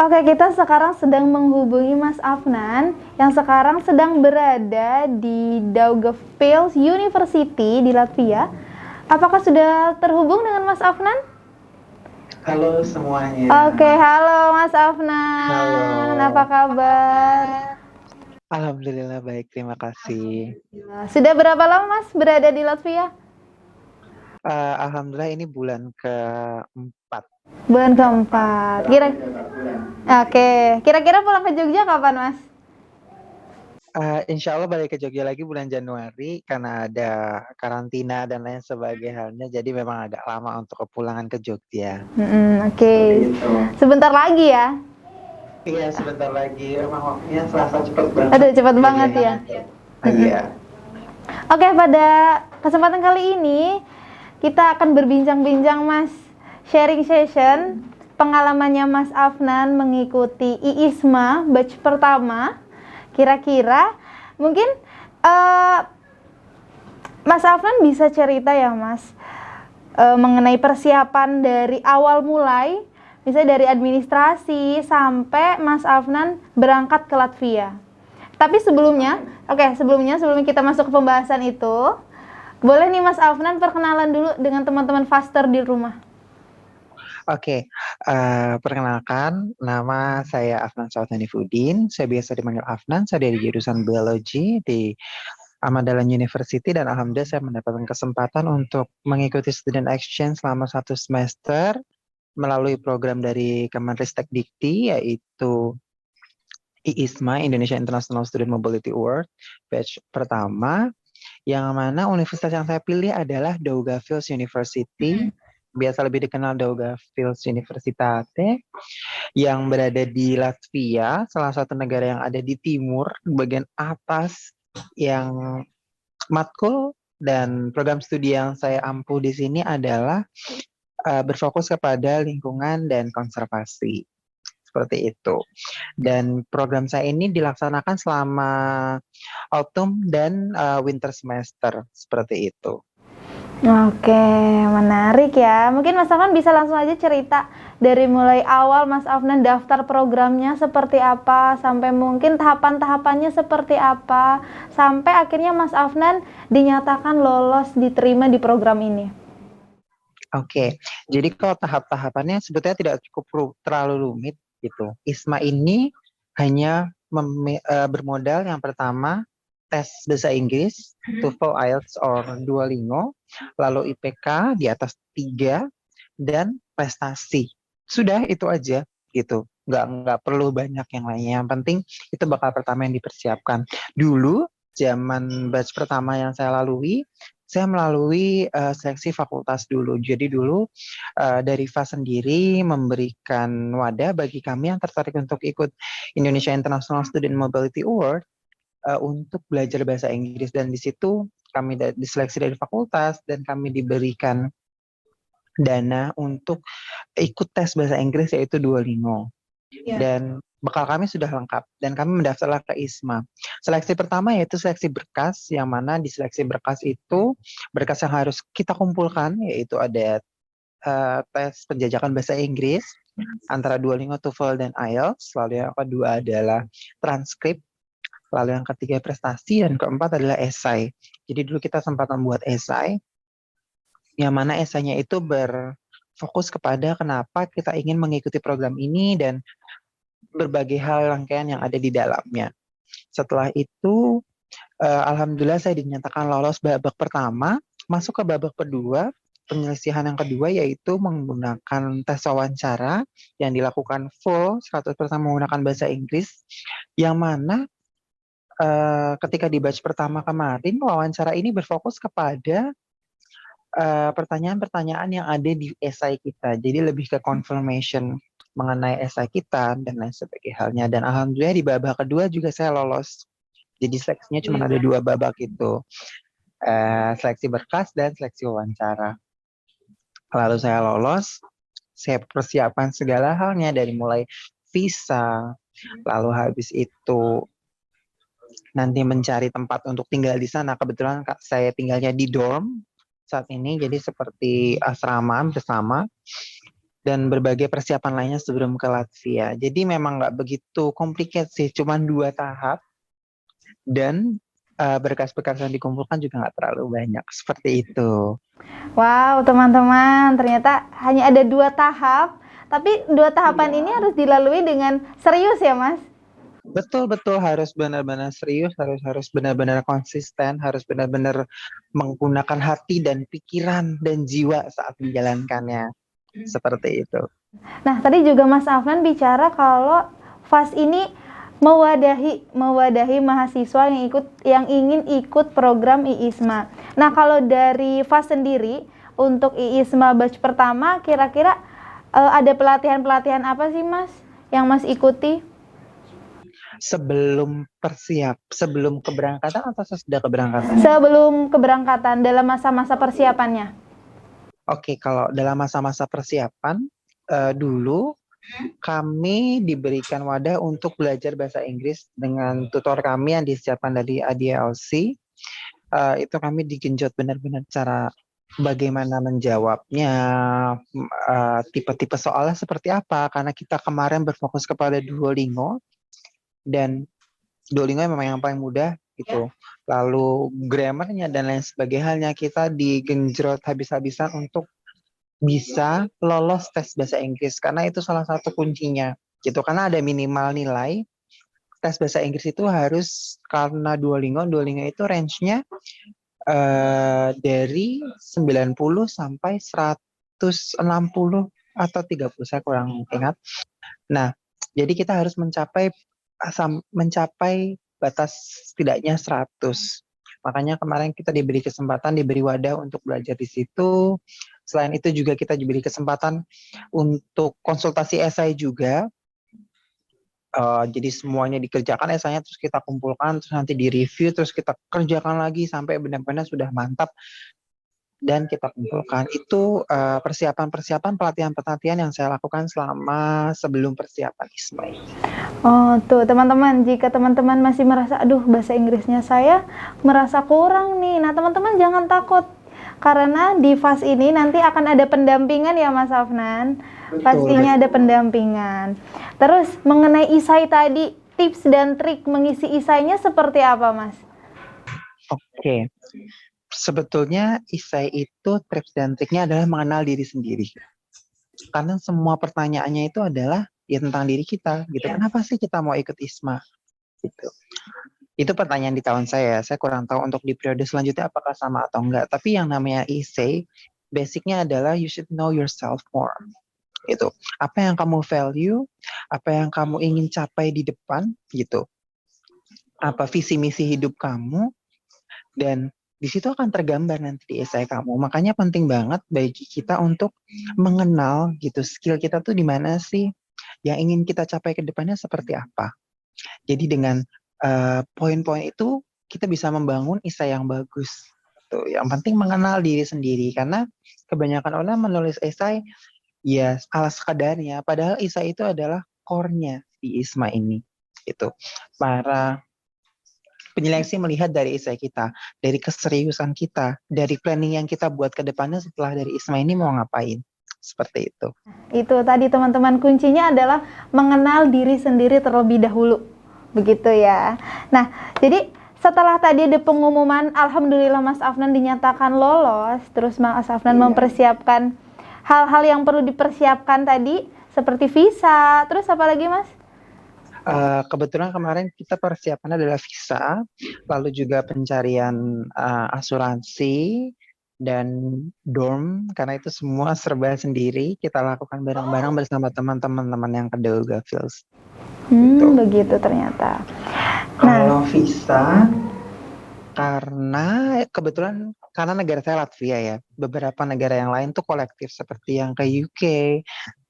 Oke, kita sekarang sedang menghubungi Mas Afnan yang sekarang sedang berada di Daugavpils University di Latvia. Apakah sudah terhubung dengan Mas Afnan? Halo semuanya. Oke, halo Mas Halo. Afnan, apa kabar? Alhamdulillah baik, terima kasih. Sudah berapa lama Mas berada di Latvia? Alhamdulillah ini bulan keempat. Bulan keempat. Kira-kira pulang ke Jogja kapan Mas? Insya Allah balik ke Jogja lagi bulan Januari karena ada karantina dan lain sebagainya. Jadi memang agak lama untuk kepulangan ke Jogja. Oke. Sebentar lagi ya. Iya, sebentar lagi. Emang waktunya serasa cepat banget. Aduh, cepat banget Jadinya. ya. Iya. Oke, pada kesempatan kali ini kita akan berbincang-bincang Mas, sharing session pengalamannya Mas Afnan mengikuti IISMA batch pertama. Kira-kira mungkin Mas Afnan bisa cerita ya Mas, mengenai persiapan dari awal mulai, misalnya dari administrasi sampai Mas Afnan berangkat ke Latvia. Tapi sebelum kita masuk ke pembahasan itu, boleh nih Mas Afnan perkenalan dulu dengan teman-teman Faster di rumah. Oke, perkenalkan, nama saya Afnan Sauthanifudin. Saya biasa dipanggil Afnan. Saya dari jurusan biologi di Ahmad Dahlan University dan alhamdulillah saya mendapatkan kesempatan untuk mengikuti student exchange selama 1 semester melalui program dari Kemenristek Dikti yaitu IISMA Indonesia International Student Mobility Award batch pertama, yang mana universitas yang saya pilih adalah Daugavpils University, biasa lebih dikenal Daugavpils Universitate, yang berada di Latvia, salah satu negara yang ada di timur bagian atas, yang matkul dan program studi yang saya ampuh di sini adalah berfokus kepada lingkungan dan konservasi. Seperti itu. Dan program saya ini dilaksanakan selama autumn dan winter semester. Seperti itu. Oke, menarik ya. Mungkin Mas Afnan bisa langsung aja cerita dari mulai awal Mas Afnan daftar programnya seperti apa, sampai mungkin tahapan-tahapannya seperti apa, sampai akhirnya Mas Afnan dinyatakan lolos diterima di program ini. Oke, jadi kalau tahap-tahapannya sebetulnya tidak cukup terlalu rumit gitu. ISMA ini hanya bermodal yang pertama tes bahasa Inggris, TOEFL, IELTS, or Duolingo, lalu IPK di atas 3, dan prestasi. Sudah itu aja gitu. Nggak perlu banyak yang lainnya. Yang penting itu bakal pertama yang dipersiapkan. Dulu zaman batch pertama yang saya melalui seleksi fakultas dulu. Jadi dulu dari FAS sendiri memberikan wadah bagi kami yang tertarik untuk ikut Indonesia International Student Mobility Award untuk belajar bahasa Inggris, dan di situ kami diseleksi dari fakultas dan kami diberikan dana untuk ikut tes bahasa Inggris yaitu Duolingo. Dan bekal kami sudah lengkap dan kami mendaftarlah ke ISMA. Seleksi pertama yaitu seleksi berkas, yang mana di seleksi berkas itu berkas yang harus kita kumpulkan yaitu ada tes penjajakan bahasa Inggris antara Duolingo, TOEFL, dan IELTS. Lalu yang kedua adalah transkrip. Lalu yang ketiga prestasi, dan keempat adalah esai. Jadi dulu kita sempat membuat esai, yang mana esainya itu berfokus kepada kenapa kita ingin mengikuti program ini dan berbagai hal rangkaian yang ada di dalamnya. Setelah itu, alhamdulillah saya dinyatakan lolos babak pertama, masuk ke babak kedua. Penyelesaian yang kedua yaitu menggunakan tes wawancara yang dilakukan full 100% menggunakan bahasa Inggris, yang mana ketika di batch pertama kemarin wawancara ini berfokus kepada pertanyaan-pertanyaan yang ada di esai kita. Jadi lebih ke confirmation mengenai esai kita dan lain sebagainya halnya. Dan alhamdulillah di babak kedua juga saya lolos. Jadi seleksinya cuma ada 2 babak itu. Seleksi berkas dan seleksi wawancara. Lalu saya lolos, saya persiapan segala halnya dari mulai visa, lalu habis itu nanti mencari tempat untuk tinggal di sana. Kebetulan saya tinggalnya di dorm saat ini, jadi seperti asrama bersama. dan berbagai persiapan lainnya sebelum ke Latvia. Jadi memang nggak begitu complicated sih, cuma 2 tahap dan berkas-berkas yang dikumpulkan juga nggak terlalu banyak seperti itu. Wow, teman-teman, ternyata hanya ada 2 tahap, tapi 2 tahapan ini harus dilalui dengan serius ya, Mas? Betul betul harus benar-benar serius, harus harus benar-benar konsisten, harus benar-benar menggunakan hati dan pikiran dan jiwa saat menjalankannya. Seperti itu. Nah, tadi juga Mas Afnan bicara kalau FAS ini mewadahi mahasiswa yang ingin ikut program IISMA. Nah, kalau dari FAS sendiri untuk IISMA batch pertama kira-kira ada pelatihan-pelatihan apa sih Mas yang Mas ikuti? Sebelum keberangkatan atau sesudah keberangkatan? Sebelum keberangkatan dalam masa-masa persiapannya. Oke, kalau dalam masa-masa persiapan dulu kami diberikan wadah untuk belajar bahasa Inggris dengan tutor kami yang disiapkan dari ADLC. Itu kami digenjot benar-benar cara bagaimana menjawabnya, tipe-tipe soalnya seperti apa, karena kita kemarin berfokus kepada Duolingo, dan Duolingo memang yang paling mudah gitu. Lalu grammarnya dan lain sebagainya kita digenjot habis-habisan untuk bisa lolos tes bahasa Inggris, karena itu salah satu kuncinya gitu, karena ada minimal nilai tes bahasa Inggris itu harus, karena Duolingo itu range-nya dari 90 sampai 160 atau 30, saya kurang ingat. Nah, jadi kita harus mencapai batas setidaknya 100. Makanya kemarin kita diberi wadah untuk belajar di situ. Selain itu juga kita diberi kesempatan untuk konsultasi esai juga. Jadi semuanya dikerjakan esainya, terus kita kumpulkan, terus nanti direview, terus kita kerjakan lagi sampai benar-benar sudah mantap dan kita kumpulkan. Itu persiapan-persiapan pelatihan-pelatihan yang saya lakukan selama sebelum persiapan ISMA. Oh, tuh teman-teman, jika teman-teman masih merasa, aduh bahasa Inggrisnya saya merasa kurang nih. Nah, teman-teman jangan takut. Karena di FAS ini nanti akan ada pendampingan ya Mas Afnan. Pastinya ada pendampingan. Terus mengenai isai tadi, tips dan trik mengisi isainya seperti apa Mas? Oke. Sebetulnya isai itu tips dan triknya adalah mengenal diri sendiri. Karena semua pertanyaannya itu adalah ya tentang diri kita gitu. Kenapa sih kita mau ikut ISMA? Gitu. Itu pertanyaan di tahun saya. Saya kurang tahu untuk di periode selanjutnya apakah sama atau enggak. Tapi yang namanya essay, basicnya adalah you should know yourself more. Gitu. Apa yang kamu value, apa yang kamu ingin capai di depan, gitu. Apa visi misi hidup kamu, dan di situ akan tergambar nanti di essay kamu. Makanya penting banget bagi kita untuk mengenal gitu skill kita tuh di mana sih, yang ingin kita capai ke depannya seperti apa. Jadi dengan poin-poin itu kita bisa membangun isai yang bagus. Tuh, yang penting mengenal diri sendiri, karena kebanyakan orang menulis esai ya ala sekadarnya, padahal isai itu adalah core-nya di ISMA ini. Itu para penyeleksi melihat dari isai kita, dari keseriusan kita, dari planning yang kita buat ke depannya setelah dari ISMA ini mau ngapain. Seperti itu. Itu tadi teman-teman, kuncinya adalah mengenal diri sendiri terlebih dahulu. Begitu ya. Nah, jadi setelah tadi ada pengumuman, alhamdulillah Mas Afnan dinyatakan lolos, terus Mas Afnan mempersiapkan hal-hal yang perlu dipersiapkan tadi, seperti visa, terus apa lagi Mas? Kebetulan kemarin kita persiapannya adalah visa, lalu juga pencarian asuransi, dan dorm, karena itu semua serba sendiri, kita lakukan bareng-bareng bersama teman-teman yang kedua Gavils. Begitu ternyata. Kalau visa, karena kebetulan karena negara saya Latvia ya, beberapa negara yang lain tuh kolektif seperti yang ke UK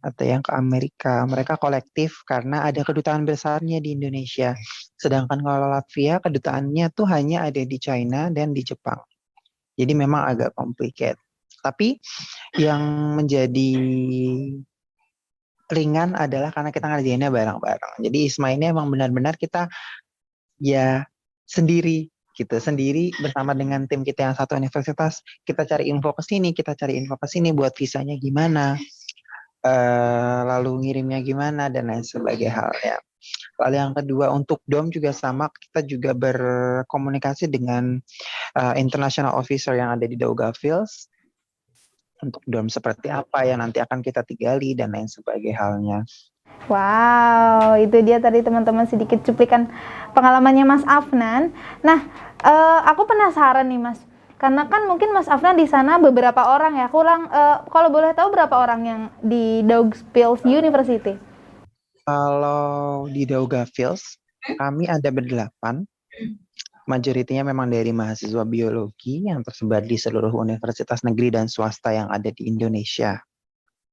atau yang ke Amerika, mereka kolektif karena ada kedutaan besarnya di Indonesia. Sedangkan kalau Latvia kedutaannya tuh hanya ada di China dan di Jepang. Jadi memang agak complicated. Tapi yang menjadi ringan adalah karena kita ngerjainnya bareng-bareng. Jadi ISMA ini emang benar-benar kita ya sendiri gitu, sendiri bersama dengan tim kita yang satu universitas. Kita cari info ke sini, kita cari info ke sini buat visanya gimana. lalu ngirimnya gimana dan lain sebagai halnya. Lalu yang kedua untuk DOM juga sama, kita juga berkomunikasi dengan international officer yang ada di Daugavpils untuk DOM seperti apa yang nanti akan kita tinggali dan lain sebagai halnya. Wow, itu dia tadi teman-teman sedikit cuplikan pengalamannya Mas Afnan. Nah, aku penasaran nih Mas, karena kan mungkin Mas Afnan di sana beberapa orang ya, kalau boleh tahu berapa orang yang di Daugavpils University? Kalau di Daugavpils kami ada berdelapan. Majoritinya memang dari mahasiswa biologi yang tersebar di seluruh universitas negeri dan swasta yang ada di Indonesia.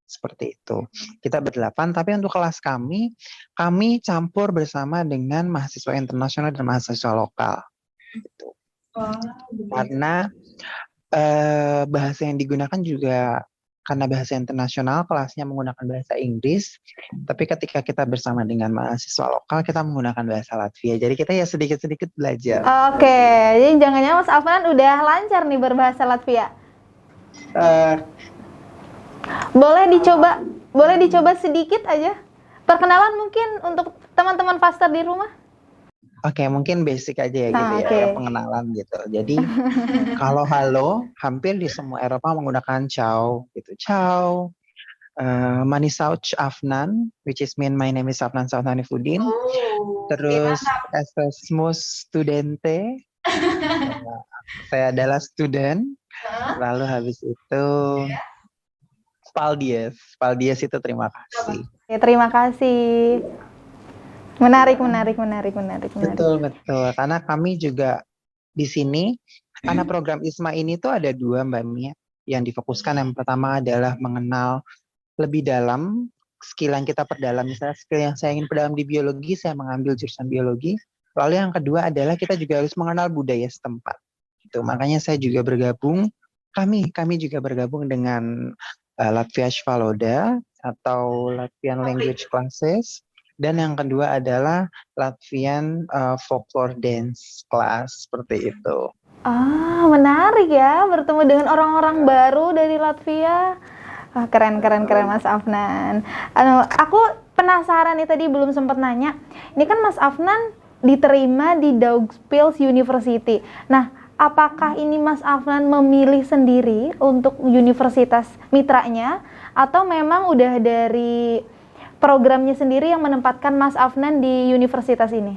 Seperti itu. Kita berdelapan, tapi untuk kelas kami campur bersama dengan mahasiswa internasional dan mahasiswa lokal. Gitu. Karena bahasa yang digunakan juga karena bahasa internasional, kelasnya menggunakan bahasa Inggris, tapi ketika kita bersama dengan mahasiswa lokal, kita menggunakan bahasa Latvia. Jadi kita ya sedikit-sedikit belajar. Oke, jadi jangan-jangan Mas Afnan udah lancar nih berbahasa Latvia. Boleh dicoba sedikit aja. Perkenalan mungkin untuk teman-teman Faster di rumah. Oke, mungkin basic aja ya gitu ya, pengenalan gitu. Jadi kalau halo, hampir di semua Eropa menggunakan ciao gitu. Ciao. Mani Sauch Afnan, which is my name is Afnan Sauthanifuddin. Terus Erasmus Studente. Saya adalah student. Lalu habis itu Paldies itu terima kasih. Ya, terima kasih. Menarik. Betul. Karena kami juga di sini, karena program ISMA ini tuh ada dua Mbak Mia yang difokuskan. Yang pertama adalah mengenal lebih dalam skill yang kita perdalam. Misalnya skill yang saya ingin perdalam di biologi, saya mengambil jurusan biologi. Lalu yang kedua adalah kita juga harus mengenal budaya setempat. Itu makanya saya juga bergabung. Kami juga bergabung dengan Latvia Svaloda atau Latvian Language Classes. Dan yang kedua adalah Latvian Folklore Dance Class, seperti itu. Menarik ya, bertemu dengan orang-orang baru dari Latvia. Keren Mas Afnan. Aku penasaran nih, tadi belum sempat nanya. Ini kan Mas Afnan diterima di Daugavpils University. Nah, apakah ini Mas Afnan memilih sendiri untuk universitas mitranya atau memang udah dari programnya sendiri yang menempatkan Mas Afnan di universitas ini?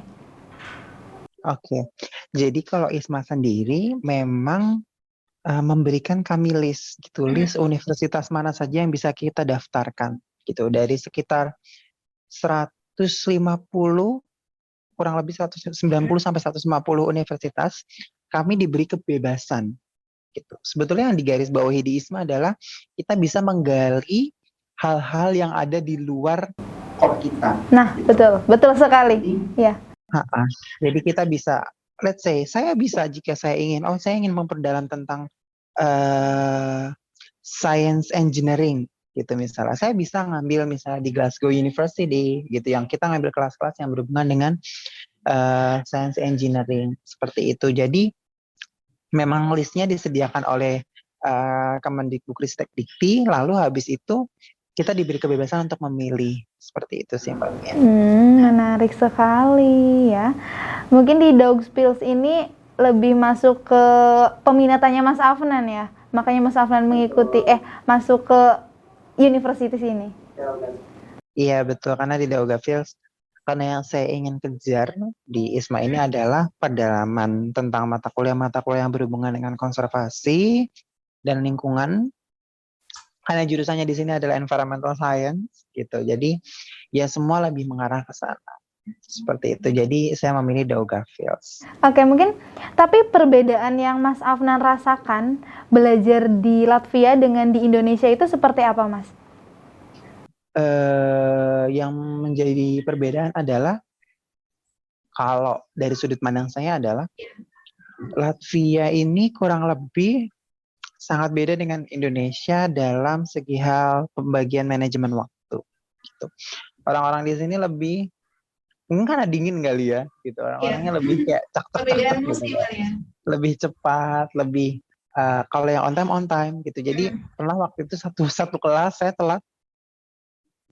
Oke. Jadi kalau ISMA sendiri memang memberikan kami list universitas mana saja yang bisa kita daftarkan gitu, dari sekitar 150 kurang lebih 190 sampai 150 universitas kami diberi kebebasan gitu. Sebetulnya yang digarisbawahi di ISMA adalah kita bisa menggali hal-hal yang ada di luar core kita. Nah, gitu. betul sekali. Ya. Jadi kita bisa, let's say, saya bisa jika saya ingin memperdalam tentang science engineering gitu misalnya. Saya bisa ngambil misalnya di Glasgow University gitu, yang kita ngambil kelas-kelas yang berhubungan dengan science engineering seperti itu. Jadi memang listnya disediakan oleh Kemendikbudristekdikti, lalu habis itu kita diberi kebebasan untuk memilih, seperti itu sih Mbak Mia. Menarik sekali ya. Mungkin di Daugavpils ini lebih masuk ke peminatannya Mas Afnan ya, makanya Mas Afnan masuk ke universitas ini. Iya betul, karena di Daugavpils, karena yang saya ingin kejar di ISMA ini adalah pendalaman tentang mata kuliah yang berhubungan dengan konservasi dan lingkungan. Karena jurusannya di sini adalah environmental science gitu. Jadi ya semua lebih mengarah ke sana. Seperti itu. Jadi saya memilih Daugavpils. Oke, mungkin tapi perbedaan yang Mas Afnan rasakan belajar di Latvia dengan di Indonesia itu seperti apa, Mas? Yang menjadi perbedaan adalah, kalau dari sudut pandang saya adalah Latvia ini kurang lebih sangat beda dengan Indonesia dalam segi hal pembagian manajemen waktu. Gitu. Orang-orang di sini lebih, mungkin karena dingin kali ya, gitu. Orang-orangnya lebih kayak cak-cak gitu. Lebih cepat, lebih kalau yang on time gitu. Jadi pernah waktu itu satu kelas saya telat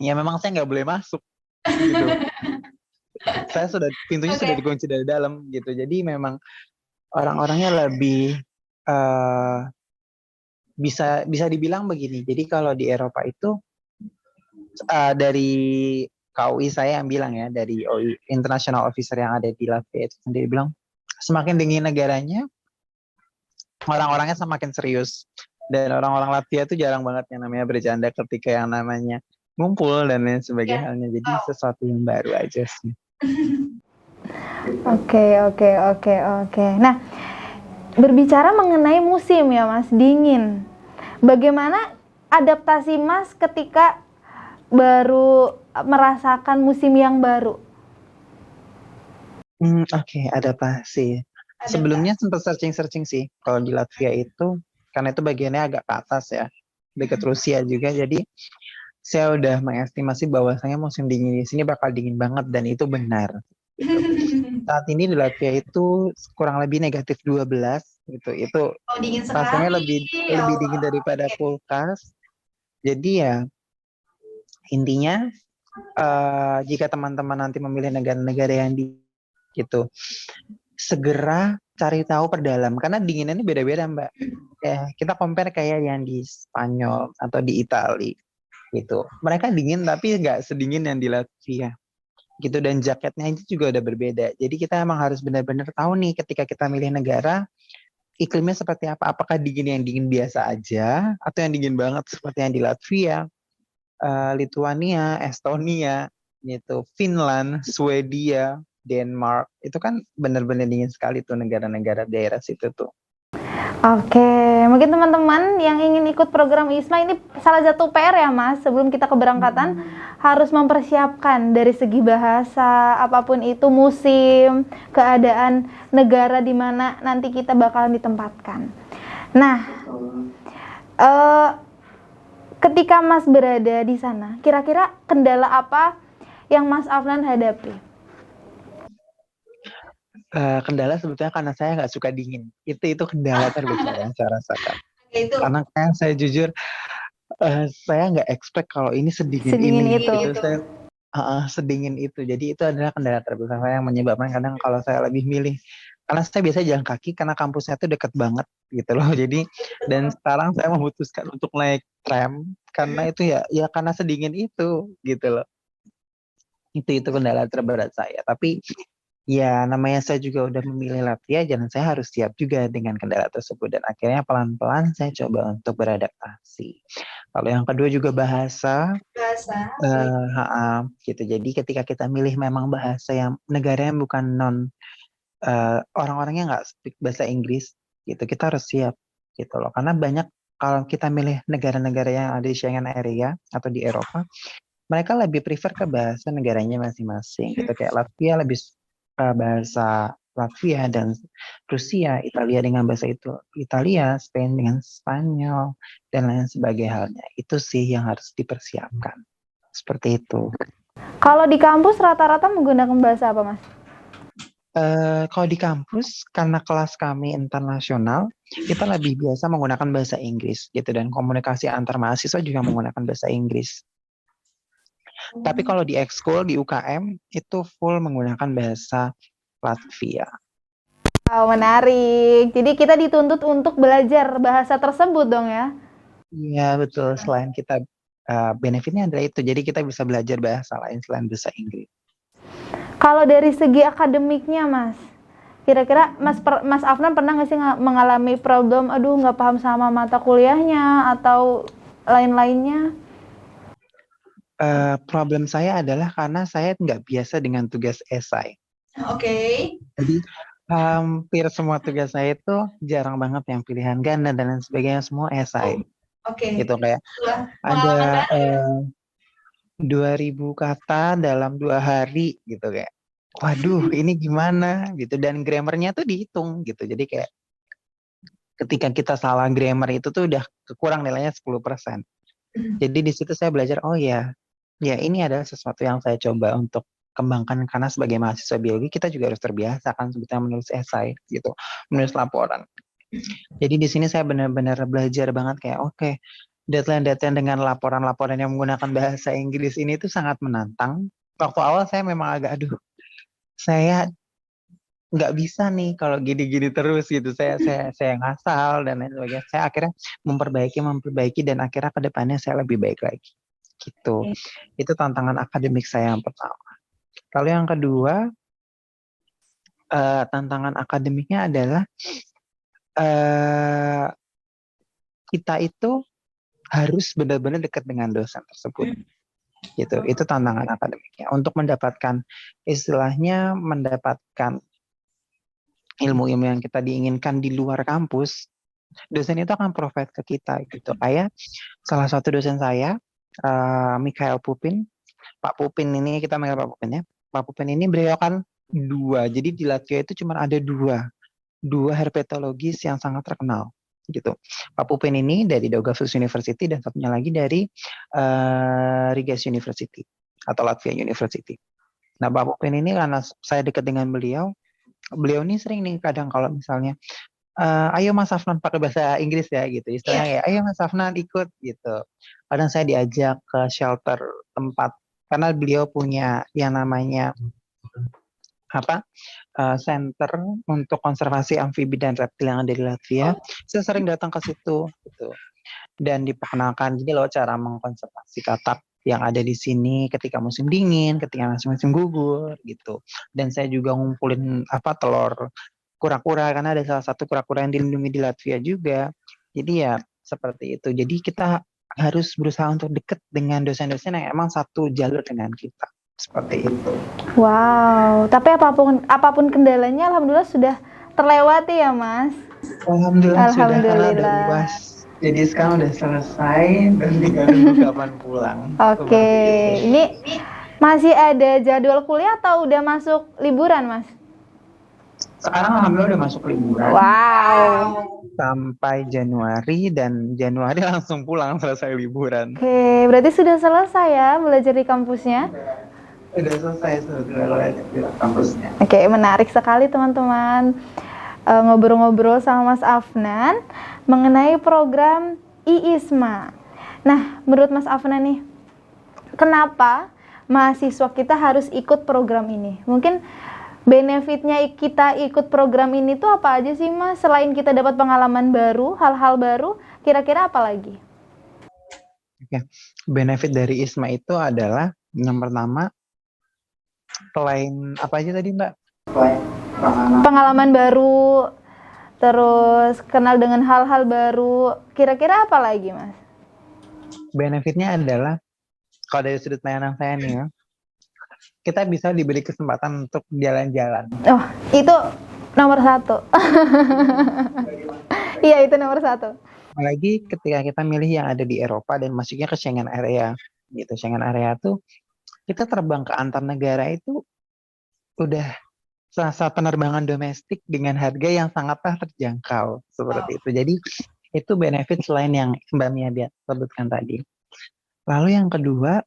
ya memang saya nggak boleh masuk gitu. Pintunya sudah Oke. dikunci dari dalam gitu. Jadi memang orang-orangnya lebih eh, bisa bisa dibilang begini. Jadi kalau di Eropa itu dari KUI saya yang bilang ya, dari OI, International Officer yang ada di Latvia itu sendiri bilang, semakin dingin negaranya, orang-orangnya semakin serius. Dan orang-orang Latvia itu jarang banget yang namanya bercanda ketika yang namanya ngumpul dan lain Ya. sebagainya. Jadi Wow. sesuatu yang baru aja sih. Oke, oke, oke, oke. Nah, berbicara mengenai musim ya Mas, dingin. Bagaimana adaptasi Mas ketika baru merasakan musim yang baru? Oke, adaptasi. Ada Sebelumnya sempat searching-searching sih. Kalau di Latvia itu, karena itu bagiannya agak ke atas ya, dekat Rusia juga. Jadi saya udah mengestimasi bahwasanya musim dingin di sini bakal dingin banget dan itu benar. Gitu. Saat ini di Latvia itu kurang lebih negatif 12 gitu. Itu Oh, dingin rasanya sekali. lebih Oh, dingin daripada oke. kulkas. Jadi ya intinya jika teman-teman nanti memilih negara-negara yang di gitu, segera cari tahu perdalam karena dinginnya ini beda-beda Mbak. Ya, kita compare kayak yang di Spanyol atau di Italia gitu. Mereka dingin tapi nggak sedingin yang di Latvia gitu, dan jaketnya itu juga udah berbeda. Jadi kita emang harus benar-benar tahu nih ketika kita milih negara iklimnya seperti apa. Apakah dingin yang dingin biasa aja atau yang dingin banget seperti yang di Latvia, Lithuania, Estonia, gitu, Finland, Swedia, Denmark. Itu kan benar-benar dingin sekali tuh negara-negara daerah situ tuh. Oke, mungkin teman-teman yang ingin ikut program ISMA ini salah satu PR ya Mas, sebelum kita keberangkatan harus mempersiapkan dari segi bahasa, apapun itu musim, keadaan negara di mana nanti kita bakalan ditempatkan. Nah, ketika Mas berada di sana, kira-kira kendala apa yang Mas Afnan hadapi? Kendala sebetulnya karena saya nggak suka dingin. Itu kendala terbesar yang saya rasakan. Itu Karena kan saya jujur, saya nggak expect kalau ini sedingin Sedingin ini. itu. Gitu. Saya sedingin itu. Jadi itu adalah kendala terbesar saya yang menyebabkan kadang kalau saya lebih milih. Karena saya biasa jalan kaki karena kampusnya itu deket banget gitu loh. Jadi dan sekarang saya memutuskan untuk naik tram karena itu ya karena sedingin itu gitu loh. Itu kendala terberat saya. Tapi ya namanya saya juga udah memilih Latvia dan saya harus siap juga dengan kendala tersebut dan akhirnya pelan-pelan saya coba untuk beradaptasi. Kalau yang kedua juga bahasa, bahasa. gitu. Jadi ketika kita milih memang bahasa yang negaranya bukan orang-orangnya nggak speak bahasa Inggris, gitu, kita harus siap gitu loh. Karena banyak kalau kita milih negara-negara yang ada di Schengen area atau di Eropa, mereka lebih prefer ke bahasa negaranya masing-masing gitu. Kayak Latvia lebih bahasa Latvia dan Rusia, Italia dengan bahasa itu Italia, Spain dengan Spanyol dan lain sebagainya halnya. Itu sih yang harus dipersiapkan. Seperti itu. Kalau di kampus rata-rata menggunakan bahasa apa Mas? Kalau di kampus karena kelas kami internasional, kita lebih biasa menggunakan bahasa Inggris gitu dan komunikasi antar mahasiswa juga menggunakan bahasa Inggris. Tapi kalau di ekskul di UKM itu full menggunakan bahasa Latvia. Wow, menarik. Jadi kita dituntut untuk belajar bahasa tersebut dong ya? Iya betul. Selain kita benefitnya adalah itu. Jadi kita bisa belajar bahasa lain selain bahasa Inggris. Kalau dari segi akademiknya Mas, kira-kira Mas Afnan pernah nggak sih mengalami problem, aduh nggak paham sama mata kuliahnya atau lain-lainnya? Problem saya adalah karena saya nggak biasa dengan tugas esai. Oke. Jadi hampir semua tugas saya itu jarang banget yang pilihan ganda dan lain sebagainya, semua esai. Oke. Gitu kayak Wah, ada pengalaman baru ya. 2000 kata dalam 2 hari gitu kayak. Waduh, ini gimana gitu, dan grammarnya tuh dihitung gitu. Jadi kayak ketika kita salah grammar itu tuh udah kekurang nilainya 10%. Jadi di situ saya belajar, oh ya ini adalah sesuatu yang saya coba untuk kembangkan karena sebagai mahasiswa biologi kita juga harus terbiasa kan sebetulnya menulis esai gitu, menulis laporan. Jadi di sini saya benar-benar belajar banget kayak oke, deadline-deadline dengan laporan-laporan yang menggunakan bahasa Inggris ini tuh sangat menantang. Waktu awal saya memang agak, aduh, saya nggak bisa nih kalau gini-gini terus gitu. Saya ngasal dan lain sebagainya. Saya akhirnya memperbaiki dan akhirnya ke depannya saya lebih baik lagi. Gitu. Itu tantangan akademik saya yang pertama. Lalu yang kedua, tantangan akademiknya adalah eh, kita itu harus benar-benar dekat dengan dosen tersebut. Gitu. Itu tantangan akademiknya. Untuk mendapatkan istilahnya mendapatkan ilmu-ilmu yang kita diinginkan di luar kampus, dosen itu akan provide ke kita gitu. Kayak salah satu dosen saya, Mikhail Pupin. Pak Pupin ini kita manggil Pak Pupin ya. Pak Pupin ini beliau kan dua. Jadi di Latvia itu cuma ada dua herpetologis yang sangat terkenal gitu. Pak Pupin ini dari Daugavpils University dan satunya lagi dari Rigas University atau Latvia University. Nah, Pak Pupin ini karena saya dekat dengan beliau ini sering nih kadang kalau misalnya ayo Mas Afnan pakai bahasa Inggris ya gitu istilahnya ya, ayo Mas Afnan ikut gitu. Kadang saya diajak ke shelter tempat karena beliau punya yang namanya center untuk konservasi amfibi dan reptil yang ada di Latvia. Saya sering datang ke situ gitu. Dan diperkenalkan jadi loh cara mengkonservasi katak yang ada di sini ketika musim dingin, ketika musim gugur gitu. Dan saya juga ngumpulin telur kura-kura karena ada salah satu kura-kura yang dilindungi di Latvia juga. Jadi ya seperti itu. Jadi kita harus berusaha untuk dekat dengan dosen-dosen yang emang satu jalur dengan kita. Seperti itu. Wow, tapi apapun kendalanya alhamdulillah sudah terlewati ya, Mas. Alhamdulillah. Sudah karena udah luas. Jadi sekarang udah selesai dan tinggal nunggu kapan pulang. Oke, ini masih ada jadwal kuliah atau udah masuk liburan, Mas? Sekarang alhamdulillah udah masuk liburan. Wow. Sampai Januari dan Januari langsung pulang selesai liburan. Oke, berarti sudah selesai ya belajar di kampusnya? Udah selesai belajar di kampusnya. Oke, menarik sekali teman-teman. Ngobrol-ngobrol sama Mas Afnan mengenai program IISMA. Nah, menurut Mas Afnan nih, kenapa mahasiswa kita harus ikut program ini? Mungkin benefitnya kita ikut program ini tuh apa aja sih, Mas? Selain kita dapat pengalaman baru, hal-hal baru, kira-kira apa lagi? Oke. Benefit dari ISMA itu adalah yang pertama, selain apa aja tadi Mbak? Pengalaman baru, terus kenal dengan hal-hal baru, kira-kira apa lagi, Mas? Benefitnya adalah, kalau dari sudut pandang saya nih ya, kita bisa diberi kesempatan untuk jalan-jalan. Oh, itu nomor 1. Iya, itu nomor 1. Apalagi ketika kita milih yang ada di Eropa dan masuknya ke Schengen area, gitu. Schengen area tuh kita terbang ke antar negara itu udah sasa penerbangan domestik dengan harga yang sangatlah terjangkau seperti itu. Jadi itu benefit selain yang Mbak Mia sebutkan tadi. Lalu yang kedua,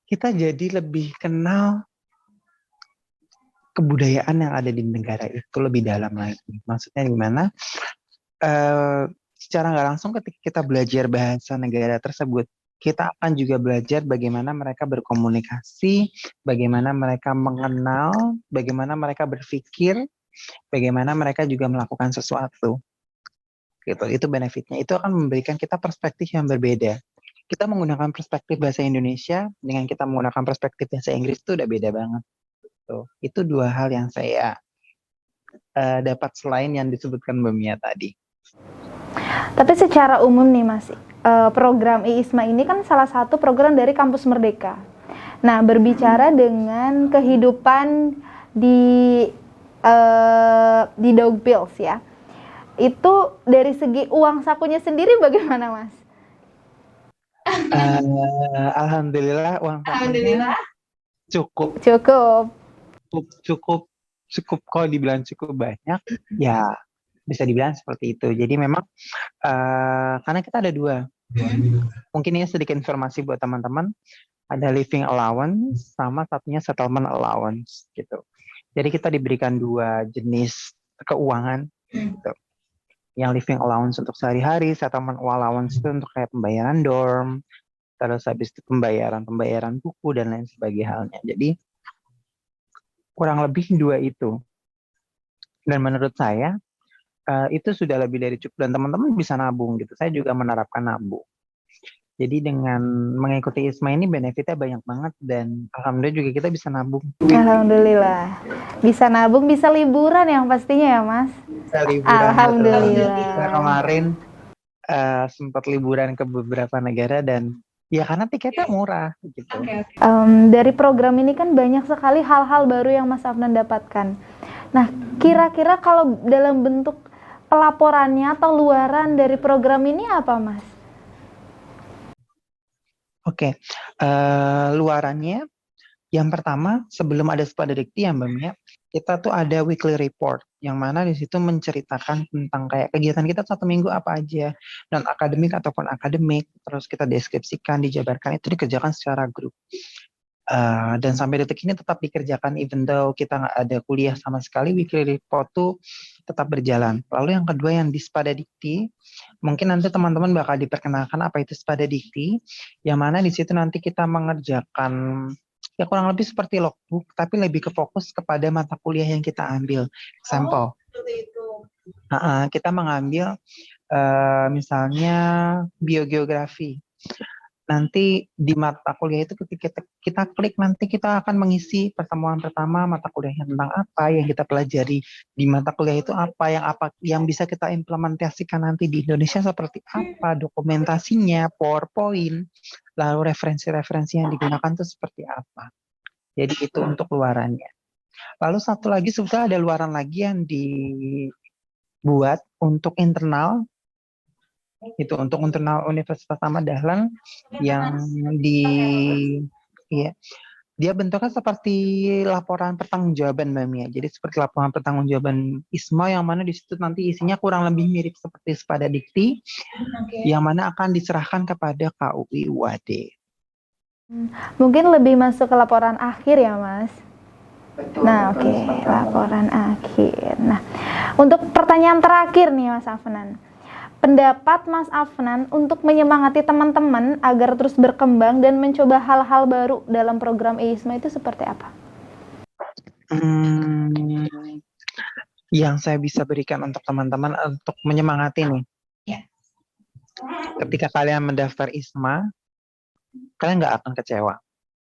kita jadi lebih kenal kebudayaan yang ada di negara itu lebih dalam lagi. Maksudnya gimana? Secara nggak langsung ketika kita belajar bahasa negara tersebut, kita akan juga belajar bagaimana mereka berkomunikasi, bagaimana mereka mengenal, bagaimana mereka berpikir, bagaimana mereka juga melakukan sesuatu. Gitu. Itu benefitnya. Itu akan memberikan kita perspektif yang berbeda. Kita menggunakan perspektif bahasa Indonesia dengan kita menggunakan perspektif bahasa Inggris itu udah beda banget. Itu dua hal yang saya dapat selain yang disebutkan Mbak Mia tadi. Tapi secara umum nih Mas, program IISMA ini kan salah satu program dari Kampus Merdeka. Nah, berbicara dengan kehidupan di Daugavpils ya, itu dari segi uang sakunya sendiri bagaimana Mas? Alhamdulillah uang sakunya cukup kalau dibilang cukup banyak ya bisa dibilang seperti itu. Jadi memang karena kita ada dua, mungkin ini sedikit informasi buat teman-teman, ada living allowance sama satunya settlement allowance gitu. Jadi kita diberikan dua jenis keuangan gitu. yang living allowance untuk sehari-hari, settlement allowance itu untuk kayak pembayaran dorm, terus habis itu pembayaran buku dan lain sebagainya halnya. Jadi kurang lebih dua itu. Dan menurut saya itu sudah lebih dari cukup dan teman-teman bisa nabung gitu. Saya juga menerapkan nabung. Jadi dengan mengikuti ISMA ini benefitnya banyak banget dan alhamdulillah juga kita bisa nabung. Alhamdulillah. Bisa nabung, bisa liburan yang pastinya ya, Mas. Bisa liburan. Alhamdulillah. Kita kemarin sempat liburan ke beberapa negara dan ya karena tiketnya murah gitu. Dari program ini kan banyak sekali hal-hal baru yang Mas Afnan dapatkan. Nah, kira-kira kalau dalam bentuk pelaporannya atau luaran dari program ini apa, Mas? Oke, luarannya yang pertama sebelum ada Spada Dikti ya Mbak Mia, kita tuh ada weekly report yang mana di situ menceritakan tentang kayak kegiatan kita satu minggu apa aja, non akademik ataupun akademik, terus kita deskripsikan, dijabarkan, itu dikerjakan secara grup. Dan sampai detik ini tetap dikerjakan even though kita nggak ada kuliah sama sekali, weekly report tuh tetap berjalan. Lalu yang kedua yang di Spada Dikti, mungkin nanti teman-teman bakal diperkenalkan apa itu Spada Dikti, yang mana di situ nanti kita mengerjakan ya kurang lebih seperti logbook, tapi lebih ke fokus kepada mata kuliah yang kita ambil. Sampel. Kita mengambil misalnya biogeografi. Nanti di mata kuliah itu ketika kita klik nanti kita akan mengisi pertemuan pertama mata kuliahnya tentang apa yang kita pelajari di mata kuliah itu apa yang bisa kita implementasikan nanti di Indonesia seperti apa, dokumentasinya, PowerPoint, lalu referensi-referensi yang digunakan itu seperti apa. Jadi itu untuk luarannya. Lalu satu lagi sebetulnya ada luaran lagi yang dibuat untuk internal. Itu untuk internal Universitas Ahmad Dahlan yang dia bentuknya seperti laporan pertanggungjawaban Mbak Mia. Jadi seperti laporan pertanggungjawaban ISMA yang mana di situ nanti isinya kurang lebih mirip seperti Spada Dikti, yang mana akan diserahkan kepada KUI UAD. Mungkin lebih masuk ke laporan akhir ya, Mas? Betul, nah, oke. Laporan akhir. Nah, untuk pertanyaan terakhir nih, Mas Afnan. Pendapat Mas Afnan untuk menyemangati teman-teman agar terus berkembang dan mencoba hal-hal baru dalam program ISMA itu seperti apa? Yang saya bisa berikan untuk teman-teman untuk menyemangati nih. Ketika kalian mendaftar ISMA, kalian nggak akan kecewa.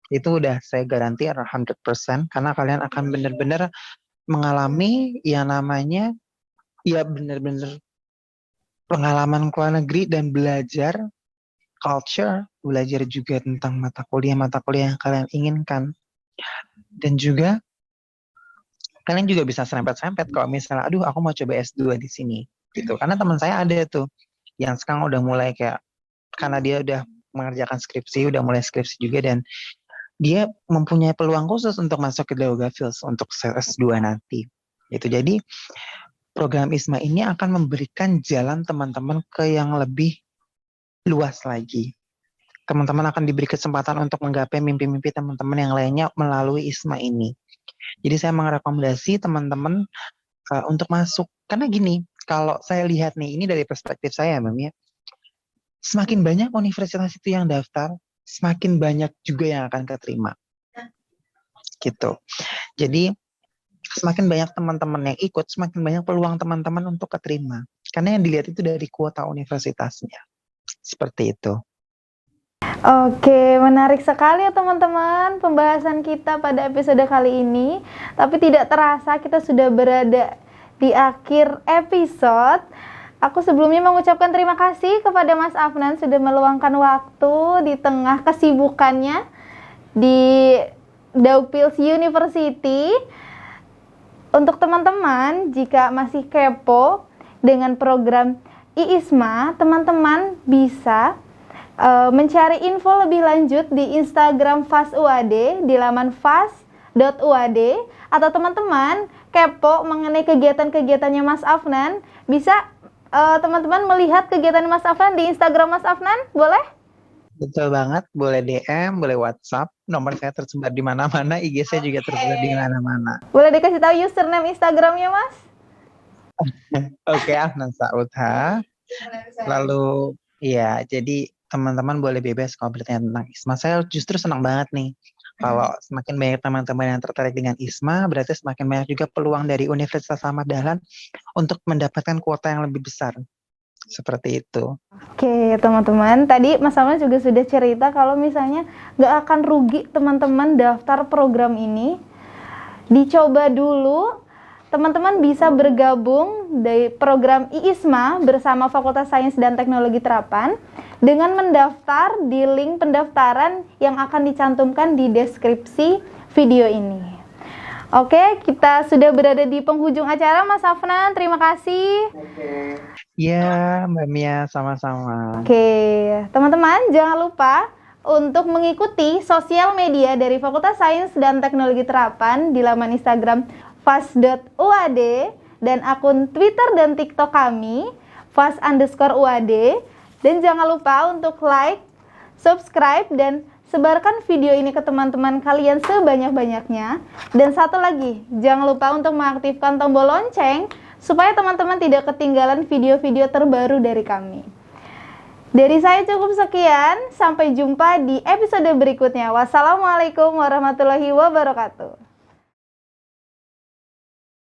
Itu udah saya garanti 100% karena kalian akan benar-benar mengalami yang namanya ya benar-benar pengalaman ke luar negeri dan belajar culture, belajar juga tentang mata kuliah yang kalian inginkan. Dan juga kalian juga bisa serempet-serempet kalau misalnya aduh aku mau coba S2 di sini gitu. Karena teman saya ada tuh yang sekarang udah mulai kayak karena dia udah mengerjakan skripsi, udah mulai skripsi juga dan dia mempunyai peluang khusus untuk masuk ke Geogafils untuk S2 nanti. Itu jadi program ISMA ini akan memberikan jalan teman-teman ke yang lebih luas lagi. Teman-teman akan diberi kesempatan untuk menggapai mimpi-mimpi teman-teman yang lainnya melalui ISMA ini. Jadi saya merekomendasi teman-teman untuk masuk. Karena gini, kalau saya lihat nih, ini dari perspektif saya, Mbak Mia, semakin banyak universitas itu yang daftar, semakin banyak juga yang akan keterima. Gitu. Jadi semakin banyak teman-teman yang ikut, semakin banyak peluang teman-teman untuk keterima. Karena yang dilihat itu dari kuota universitasnya. Seperti itu. Oke, menarik sekali ya teman-teman pembahasan kita pada episode kali ini. Tapi tidak terasa kita sudah berada di akhir episode. Aku sebelumnya mengucapkan terima kasih kepada Mas Afnan sudah meluangkan waktu di tengah kesibukannya di Daupils University. Untuk teman-teman, jika masih kepo dengan program IISMA, teman-teman bisa mencari info lebih lanjut di Instagram FAS UAD di laman fas.uad, atau teman-teman kepo mengenai kegiatan-kegiatannya Mas Afnan, bisa teman-teman melihat kegiatan Mas Afnan di Instagram Mas Afnan, boleh? Betul banget, boleh DM, boleh WhatsApp, nomor saya tersebar di mana-mana, IG saya juga tersebar di mana-mana. Boleh dikasih tahu username Instagramnya, Mas? Oke, Afnan Saudha. Lalu, ya, jadi teman-teman boleh bebas kalau bertanya tentang ISMA. Saya justru senang banget nih. Kalau semakin banyak teman-teman yang tertarik dengan ISMA, berarti semakin banyak juga peluang dari Universitas Ahmad Dahlan untuk mendapatkan kuota yang lebih besar. Seperti itu. Oke, teman-teman. Tadi Mas Afnan juga sudah cerita kalau misalnya nggak akan rugi teman-teman daftar program ini. Dicoba dulu, teman-teman bisa bergabung dari program IISMA bersama Fakultas Sains dan Teknologi Terapan dengan mendaftar di link pendaftaran yang akan dicantumkan di deskripsi video ini. Oke, kita sudah berada di penghujung acara, Mas Afnan. Terima kasih. Ya, Mbak Mia, sama-sama. Oke, teman-teman jangan lupa untuk mengikuti sosial media dari Fakultas Sains dan Teknologi Terapan di laman Instagram fas.uad dan akun Twitter dan TikTok kami fas_uad, dan jangan lupa untuk like, subscribe, dan sebarkan video ini ke teman-teman kalian sebanyak-banyaknya. Dan satu lagi, jangan lupa untuk mengaktifkan tombol lonceng supaya teman-teman tidak ketinggalan video-video terbaru dari kami. Dari saya cukup sekian, sampai jumpa di episode berikutnya. Wassalamualaikum warahmatullahi wabarakatuh.